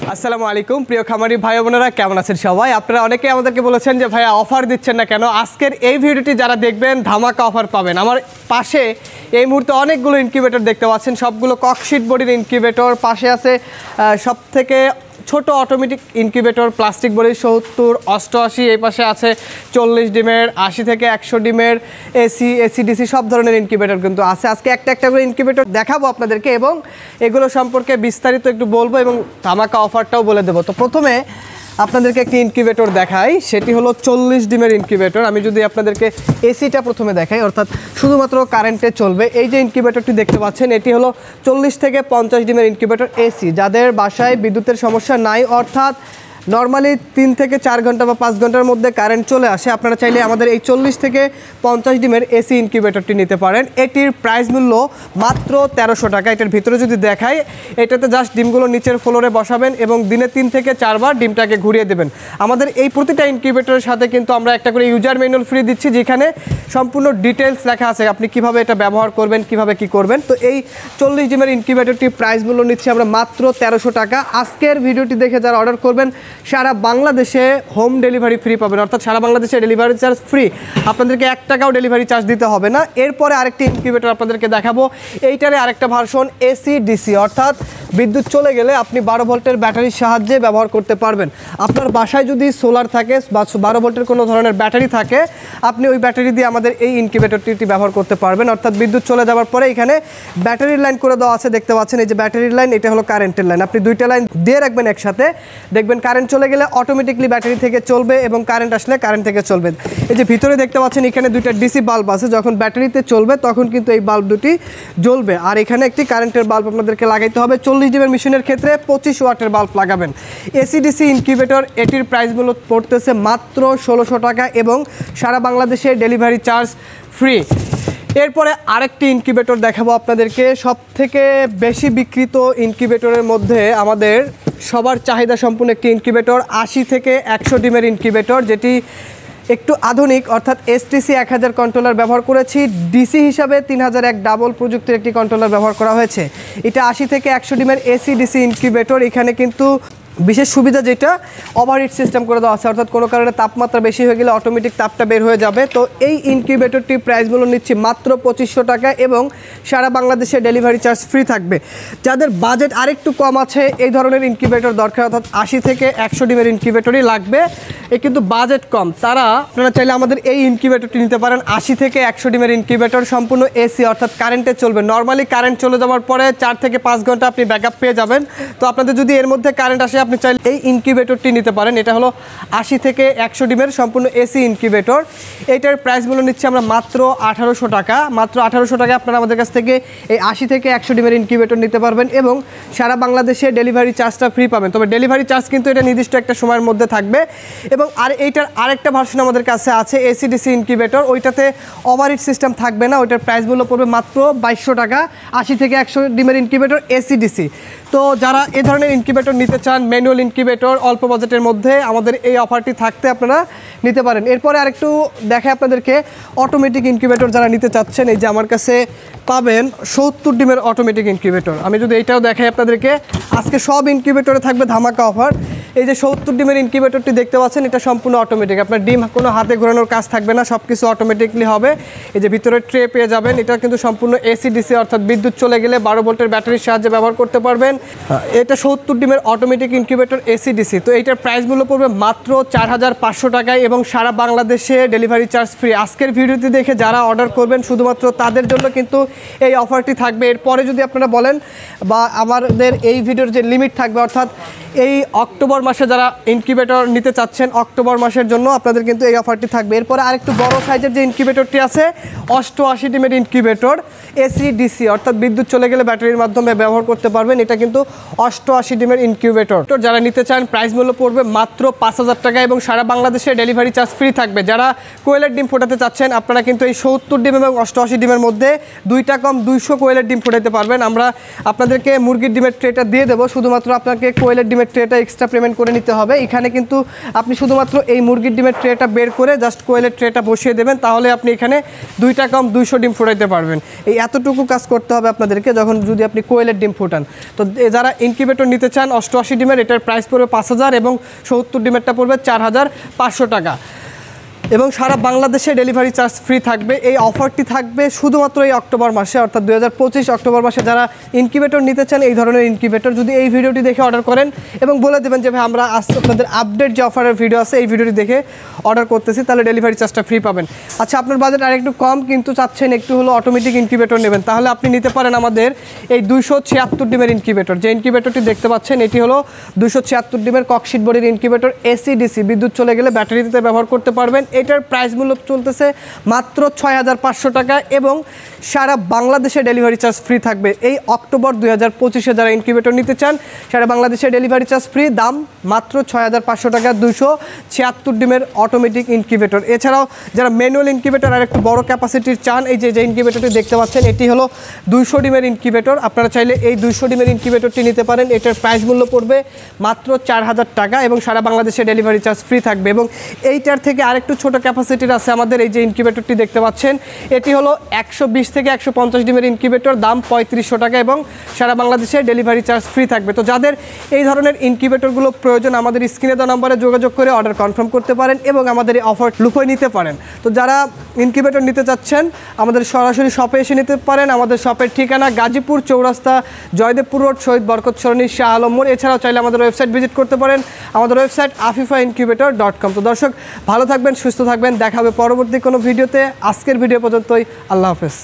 আসসালামু আলাইকুম প্রিয় খামারি ভাই বোনেরা, কেমন আছেন সবাই? আপনারা অনেকেই আমাদেরকে বলেছেন যে ভাইয়া অফার দিচ্ছেন না কেন। আজকের এই ভিডিওটি যারা দেখবেন ধামাকা অফার পাবেন। আমার পাশে এই মুহূর্তে অনেকগুলো ইনকিউবেটর দেখতে পাচ্ছেন, সবগুলো ককশিট বডির ইনকিউবেটর। পাশে আছে সব থেকে ছোট অটোমেটিক ইনকিউবেটর প্লাস্টিক বডি 70, 88। এই পাশে আছে 40 ডিমের, 80 থেকে 100 ডিমের, এসি ডিসি সব ধরনের ইনকিউবেটর কিন্তু আছে। আজকে একটা করে ইনকিউবেটর দেখাবো আপনাদেরকে এবং এগুলো সম্পর্কে বিস্তারিত একটু বলবো এবং ধামাকা অফারটাও বলে দেবো। তো প্রথমে আপনাদেরকে একটি ইনকিউবেটর দেখাই, সেটি হলো 40 ডিমের ইনকিউবেটর। আমি যদি আপনাদেরকে এসিটা প্রথমে দেখাই, অর্থাৎ শুধুমাত্র কারেন্টে চলবে। এই যে ইনকিউবেটরটি দেখতে পাচ্ছেন, এটি হলো 40 থেকে 50 ডিমের ইনকিউবেটর এসি। যাদের বাসায় বিদ্যুতের সমস্যা নাই, অর্থাৎ নর্মালি 3 থেকে 4 ঘন্টা বা 5 ঘন্টার মধ্যে কারেন্ট চলে আসে, আপনারা চাইলে আমাদের এই 40 থেকে 50 ডিমের এসি ইনকিউবেটরটি নিতে পারেন। এটির প্রাইস মূল্য মাত্র 1300 টাকা। এটার ভিতরে যদি দেখাই, এটাতে জাস্ট ডিমগুলো নিচের ফ্লোরে বসাবেন এবং দিনে 3 থেকে 4 বার ডিমটাকে ঘুরিয়ে দেবেন। আমাদের এই প্রতিটা ইনকিউবেটরের সাথে কিন্তু আমরা একটা করে ইউজার ম্যানুয়াল ফ্রি দিচ্ছি, যেখানে সম্পূর্ণ ডিটেলস লেখা আছে আপনি কিভাবে এটা ব্যবহার করবেন, কিভাবে কি করবেন। তো এই 40 ডিমের ইনকিউবেটরটির প্রাইস মূল্য নিচ্ছি আমরা মাত্র 1300 টাকা। আজকের ভিডিওটি দেখে যারা অর্ডার করবেন সারা বাংলাদেশে হোম ডেলিভারি ফ্রি পাবেন, অর্থাৎ সারা বাংলাদেশে ডেলিভারি চার্জ ফ্রি। আপনাদেরকে 1 টাকাও ডেলিভারি চার্জ দিতে হবে না। এরপরে আরেকটি ইনকিউবেটর আপনাদেরকে দেখাবো। এইটারে আরেকটা ভার্সন এসি ডিসি, অর্থাৎ বিদ্যুৎ চলে গেলে আপনি 12 ভোল্টের ব্যাটারির সাহায্যে ব্যবহার করতে পারবেন। আপনার বাসায় যদি সোলার থাকে বা 12 ভোল্টের কোনো ধরনের ব্যাটারি থাকে, আপনি ওই ব্যাটারি দিয়ে আমাদের এই ইনকিউবেটরটি ব্যবহার করতে পারবেন। অর্থাৎ বিদ্যুৎ চলে যাওয়ার পরে এখানে ব্যাটারির লাইন করে দেওয়া আছে, দেখতে পাচ্ছেন এই যে ব্যাটারির লাইন, এটা হলো কারেন্টের লাইন। আপনি 2টা লাইন দিয়ে রাখবেন একসাথে, দেখবেন কারেন্ট চলে গেলে অটোমেটিকলি ব্যাটারি থেকে চলবে এবং কারেন্ট আসলে কারেন্ট থেকে চলবে। এই যে ভিতরে দেখতে পাচ্ছেন এখানে 2টা ডিসি বাল্ব আছে, যখন ব্যাটারিতে চলবে তখন কিন্তু এই বাল্ব দুটি জ্বলবে। আর এখানে একটি কারেন্টের বাল্ব আপনাদেরকে লাগাইতে হবে। 40 ডিমের মেশিনের ক্ষেত্রে 25 ওয়াটের বাল্ব লাগাবেন। এসি ডিসি ইনকিউবেটর, এটির প্রাইস মূল্য পড়তেছে মাত্র 1600 টাকা এবং সারা বাংলাদেশে ডেলিভারি চার্জ ফ্রি। এরপরে আরেকটি ইনকিউবেটর দেখাবো আপনাদেরকে। সব থেকে বেশি বিক্রিত ইনকিউবেটরের মধ্যে আমাদের সবার চাহিদা সম্পূর্ণ একটি ইনকিউবেটর, 80 থেকে 100 ডিমের ইনকিউবেটর, যেটি একটু আধুনিক, অর্থাৎ এসটিসি 1000 কন্ট্রোলার ব্যবহার করেছি। ডিসি হিসাবে 3001 ডাবল প্রযুক্তির একটি কন্ট্রোলার ব্যবহার করা হয়েছে। এটা 80 থেকে 100 ডিমের এসি ডিসি ইনকিউবেটর। এখানে কিন্তু বিশেষ সুবিধা যেটা, ওভারহিট সিস্টেম করে দেওয়া আছে, অর্থাৎ কোনো কারণে তাপমাত্রা বেশি হয়ে গেলে অটোমেটিক তাপটা বের হয়ে যাবে। তো এই ইনকিউবেটরটির প্রাইস মূল্য নিচ্ছি মাত্র 2500 টাকা এবং সারা বাংলাদেশে ডেলিভারি চার্জ ফ্রি থাকবে। যাদের বাজেট আরেকটু কম আছে, এই ধরনের ইনকিউবেটর দরকার, অর্থাৎ 80 থেকে 100 ডিমের ইনকিউবেটরই লাগবে, এ কিন্তু বাজেট কম, তারা আপনারা চাইলে আমাদের এই ইনকিউবেটরটি নিতে পারেন। 80 থেকে 100 ডিমের ইনকিউবেটর, সম্পূর্ণ এসি, অর্থাৎ কারেন্টে চলবে। নর্মালি কারেন্ট চলে যাওয়ার পরে 4 থেকে 5 ঘন্টা আপনি ব্যাকআপ পেয়ে যাবেন। তো আপনাদের যদি এর মধ্যে কারেন্ট আসে, আপনি চাইলে এই ইনকিউবেটরটি নিতে পারেন। এটা হলো 80 থেকে 100 ডিমের সম্পূর্ণ এসি ইনকিউবেটর। এইটার প্রাইস মূল্য নিচ্ছে আমরা মাত্র 1800 টাকা। মাত্র 1800 টাকা আপনারা আমাদের কাছ থেকে এই 80 থেকে 100 ডিমের ইনকিউবেটর নিতে পারবেন এবং সারা বাংলাদেশে ডেলিভারি চার্জটা ফ্রি পাবেন। তবে ডেলিভারি চার্জ কিন্তু এটা নির্দিষ্ট একটা সময়ের মধ্যে থাকবে। এবং এইটার আরেকটা ভার্সন আমাদের কাছে আছে এসি ডিসি ইনকিউবেটর, ওইটাতে ওভারহিট সিস্টেম থাকবে না। ওইটার প্রাইস মূল্য পড়বে মাত্র 2200 টাকা, 80 থেকে 100 ডিমের ইনকিউবেটর এসি ডিসি। তো যারা এ ধরনের ইনকিউবেটর নিতে চান, ম্যানুয়াল ইনকিউবেটর, অল্প বাজেটের মধ্যে, আমাদের এই অফারটি থাকতে আপনারা নিতে পারেন। এরপরে আরেকটু দেখাই আপনাদেরকে অটোমেটিক ইনকিউবেটর যারা নিতে চাচ্ছেন, এই যে আমার কাছে পাবেন 70 ডিমের অটোমেটিক ইনকিউবেটর। আমি যদি এইটাও দেখাই আপনাদেরকে, আজকে সব ইনকিউবেটরে থাকবে ধামাকা অফার। এই যে 70 ডিমের ইনকিউবেটরটি দেখতে পাচ্ছেন, এটা সম্পূর্ণ অটোমেটিক। আপনার ডিম কোনো হাতে ঘোরানোর কাজ থাকবে না, সব কিছু অটোমেটিকলি হবে। এই যে ভিতরে ট্রে পেয়ে যাবেন, এটা কিন্তু সম্পূর্ণ এসি ডিসি, অর্থাৎ বিদ্যুৎ চলে গেলে 12 ভোল্টের ব্যাটারির সাহায্যে ব্যবহার করতে পারবেন। এটা 70 ডিমের অটোমেটিক ইনকিউবেটর এসি ডিসি। তো এইটার প্রাইস মূল্য পড়বে মাত্র 4500 টাকায় এবং সারা বাংলাদেশে ডেলিভারি চার্জ ফ্রি। আজকের ভিডিওটি দেখে যারা অর্ডার করবেন শুধুমাত্র তাদের জন্য কিন্তু এই অফারটি থাকবে। এরপরে যদি আপনারা বলেন বা আমাদের এই ভিডিওর যে লিমিট থাকবে, অর্থাৎ এই অক্টোবর মাসে যারা ইনকিউবেটর নিতে চাচ্ছেন, অক্টোবর মাসের জন্য আপনাদের কিন্তু এই অফারটি থাকবে। এরপরে আরেকটু বড় সাইজের যে ইনকিউবেটরটি আছে, 88 ডিমের ইনকিউবেটর এসি ডিসি, অর্থাৎ বিদ্যুৎ চলে গেলে ব্যাটারির মাধ্যমে ব্যবহার করতে পারবেন। এটা কিন্তু 88 ডিমের ইনকিউবেটর। তো যারা নিতে চান, প্রাইস মূল্য পড়বে মাত্র 5000 টাকা এবং সারা বাংলাদেশে ডেলিভারি চার্জ ফ্রি থাকবে। যারা কোয়েলের ডিম ফোটাতে চাচ্ছেন, আপনারা কিন্তু এই 70 ডিম এবং 88 ডিমের মধ্যে 2টা কম 200 কোয়েলের ডিম ফোটাতে পারবেন। আমরা আপনাদেরকে মুরগির ডিমের ট্রেটা দিয়ে দেবো, শুধুমাত্র আপনাকে কোয়েলের ডিমের ট্রেটা এক্সট্রা পেমেন্ট ওপেন করে নিতে হবে। এখানে কিন্তু আপনি শুধুমাত্র এই মুরগির ডিমের ট্রেটা বের করে জাস্ট কোয়েলের ট্রেটা বসিয়ে দেবেন, তাহলে আপনি এখানে 2টা কম 200 ডিম ফোটাইতে পারবেন। এই এতটুকু কাজ করতে হবে আপনাদেরকে যখন যদি আপনি কোয়েলের ডিম ফোটান। তো যারা ইনকিউবেটর নিতে চান 88 ডিমের, এটার প্রাইস পড়বে 5000 এবং 70 ডিমেরটা পড়বে 4500 টাকা এবং সারা বাংলাদেশে ডেলিভারি চার্জ ফ্রি থাকবে। এই অফারটি থাকবে শুধুমাত্র এই অক্টোবর মাসে, অর্থাৎ 2025 অক্টোবর মাসে। যারা ইনকিউবেটর নিতে চান এই ধরনের ইনকিউবেটর, যদি এই ভিডিওটি দেখে অর্ডার করেন এবং বলে দেবেন যে ভাই আমরা আজ আপনাদের আপডেট যে অফারের ভিডিও আছে এই ভিডিওটি দেখে অর্ডার করতেছি, তাহলে ডেলিভারি চার্জটা ফ্রি পাবেন। আচ্ছা, আপনার বাজেট আর একটু কম কিন্তু চাচ্ছেন একটু হলো অটোমেটিক ইনকিউবেটর নেবেন, তাহলে আপনি নিতে পারেন আমাদের এই 276 ডিমের ইনকিউবেটর। যে ইনকিউবেটরটি দেখতে পাচ্ছেন এটি হলো 276 ডিমের ককশিট বডির ইনকিউবেটর, এসি ডিসি, বিদ্যুৎ চলে গেলে ব্যাটারিতে ব্যবহার করতে পারবেন। এটার প্রাইস মূল্য চলতেছে মাত্র 6500 টাকা এবং সারা বাংলাদেশে ডেলিভারি চার্জ ফ্রি থাকবে। এই অক্টোবর 2025-এ যারা ইনকিউবেটর নিতে চান সারা বাংলাদেশে ডেলিভারি চার্জ ফ্রি, দাম মাত্র 6500 টাকা 276 ডিমের অটোমেটিক ইনকিউবেটর। এছাড়াও যারা ম্যানুয়াল ইনকিউবেটর আর একটু বড় ক্যাপাসিটির চান, এই যে ইনকিউবেটরটি দেখতে পাচ্ছেন এটি হলো 200 ডিমের ইনকিউবেটর। আপনারা চাইলে এই 200 ডিমের ইনকিউবেটরটি নিতে পারেন। এটার প্রাইস মূল্য পড়বে মাত্র 4000 টাকা এবং সারা বাংলাদেশে ডেলিভারি চার্জ ফ্রি থাকবে। এবং এইটার থেকে আরেকটু ছোট ক্যাপাসিটির আছে আমাদের এই যে ইনকিউবেটরটি দেখতে পাচ্ছেন, এটি হলো 120 থেকে 150 ডিমের ইনকিউবেটর, দাম 3500 টাকা এবং সারা বাংলাদেশে ডেলিভারি চার্জ ফ্রি থাকবে। তো যাদের এই ধরনের ইনকিউবেটরগুলো প্রয়োজন আমাদের স্ক্রিনে দেওয়া নম্বরে যোগাযোগ করে অর্ডার কনফার্ম করতে পারেন এবং আমাদের এই অফার লুফে নিতে পারেন। তো যারা ইনকিউবেটর নিতে চাচ্ছেন আমাদের সরাসরি শপে এসে নিতে পারেন। আমাদের শপের ঠিকানা গাজীপুর চৌরাস্তা, জয়দেবপুর রোড, শহীদ বরকত সরণি, শাহ আলম মোড়। এছাড়াও চাইলে আমাদের ওয়েবসাইট ভিজিট করতে পারেন, আমাদের ওয়েবসাইট afifaincubator.com। তো দর্শক ভালো থাকবেন, সুস্থ থাকবেন, দেখা হবে পরবর্তী কোনো ভিডিওতে। আজকের ভিডিও পর্যন্তই, আল্লাহ হাফেজ।